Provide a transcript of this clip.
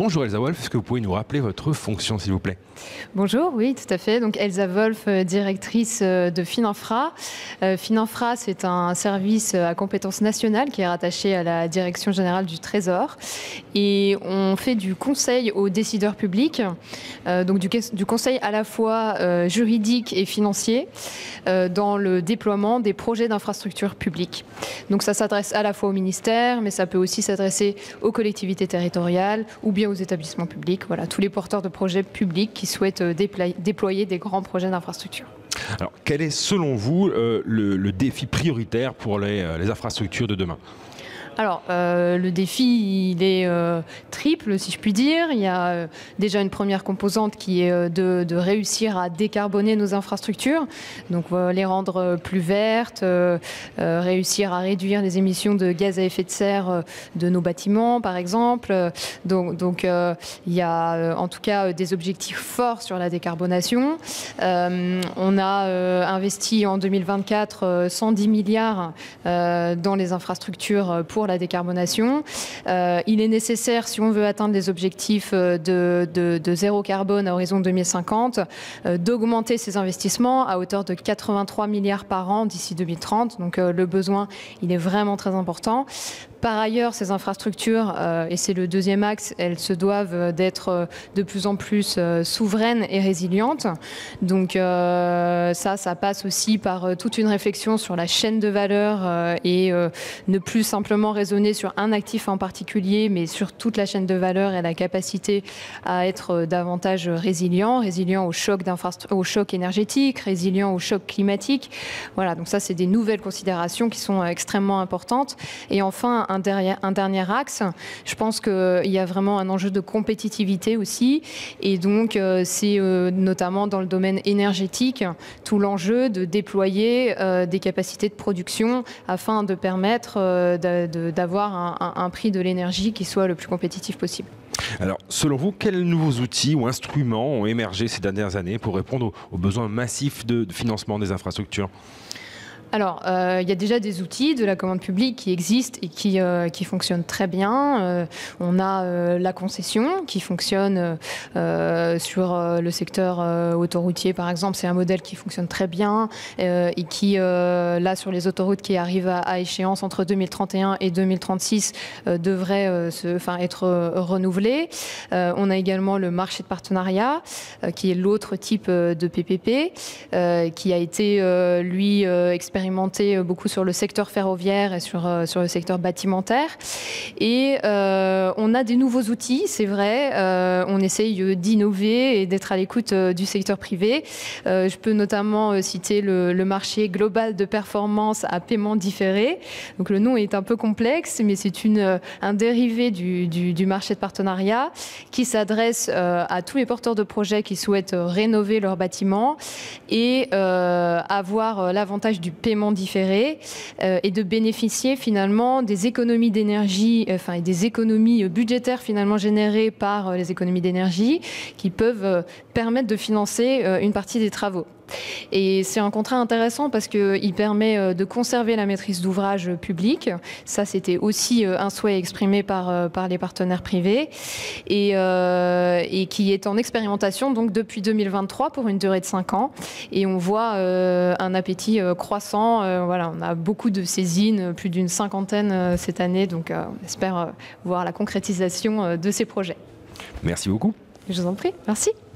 Bonjour Elsa Wolf, est-ce que vous pouvez nous rappeler votre fonction s'il vous plaît? Bonjour, oui, tout à fait. Donc Elsa Wolf, directrice de Fininfra. Fininfra, c'est un service à compétence nationale qui est rattaché à la Direction générale du Trésor. Et on fait du conseil aux décideurs publics, donc du conseil à la fois juridique et financier dans le déploiement des projets d'infrastructures publiques. Donc ça s'adresse à la fois au ministère, mais ça peut aussi s'adresser aux collectivités territoriales ou bien aux établissements publics. Voilà, tous les porteurs de projets publics qui souhaitent déployer des grands projets d'infrastructure. Alors, quel est selon vous le défi prioritaire pour les infrastructures de demain? Alors, le défi, il est triple, si je puis dire. Il y a déjà une première composante qui est de réussir à décarboner nos infrastructures, donc les rendre plus vertes, réussir à réduire les émissions de gaz à effet de serre de nos bâtiments, par exemple. Donc il y a en tout cas des objectifs forts sur la décarbonation. On a investi en 2024 110 milliards dans les infrastructures pour la décarbonation. Il est nécessaire, si on veut atteindre les objectifs de zéro carbone à horizon 2050, d'augmenter ces investissements à hauteur de 83 milliards par an d'ici 2030. Donc le besoin, il est vraiment très important. Par ailleurs, ces infrastructures, et c'est le deuxième axe, elles se doivent d'être de plus en plus souveraines et résilientes. Donc ça passe aussi par toute une réflexion sur la chaîne de valeur et ne plus simplement raisonner sur un actif en particulier, mais sur toute la chaîne de valeur et la capacité à être davantage résilient au choc énergétique, résilient au choc climatique. Voilà, donc ça, c'est des nouvelles considérations qui sont extrêmement importantes. Et enfin, un dernier axe, je pense qu'il y a vraiment un enjeu de compétitivité aussi. Et donc, c'est notamment dans le domaine énergétique, tout l'enjeu de déployer des capacités de production afin de permettre d'avoir un prix de l'énergie qui soit le plus compétitif possible. Alors, selon vous, quels nouveaux outils ou instruments ont émergé ces dernières années pour répondre aux besoins massifs de financement des infrastructures ? Alors, il y a déjà des outils de la commande publique qui existent et qui fonctionnent très bien. On a la concession qui fonctionne sur le secteur autoroutier, par exemple. C'est un modèle qui fonctionne très bien et qui, là, sur les autoroutes qui arrivent à échéance entre 2031 et 2036, devrait être renouvelé. On a également le marché de partenariat, qui est l'autre type de PPP, qui a été, lui, expérimenté beaucoup sur le secteur ferroviaire et sur le secteur bâtimentaire. Et on a des nouveaux outils, c'est vrai. On essaye d'innover et d'être à l'écoute du secteur privé. Je peux notamment citer le marché global de performance à paiement différé. Donc le nom est un peu complexe, mais c'est un dérivé du marché de partenariat qui s'adresse à tous les porteurs de projets qui souhaitent rénover leur bâtiment et avoir l'avantage du paiement différé et de bénéficier finalement des économies d'énergie, et des économies budgétaires finalement générées par les économies d'énergie qui peuvent permettre de financer une partie des travaux. Et c'est un contrat intéressant parce qu'il permet de conserver la maîtrise d'ouvrage publique. Ça, c'était aussi un souhait exprimé par les partenaires privés et qui est en expérimentation donc depuis 2023 pour une durée de 5 ans. Et on voit un appétit croissant. Voilà, on a beaucoup de saisines, plus d'une 50aine cette année. Donc, on espère voir la concrétisation de ces projets. Merci beaucoup. Je vous en prie. Merci.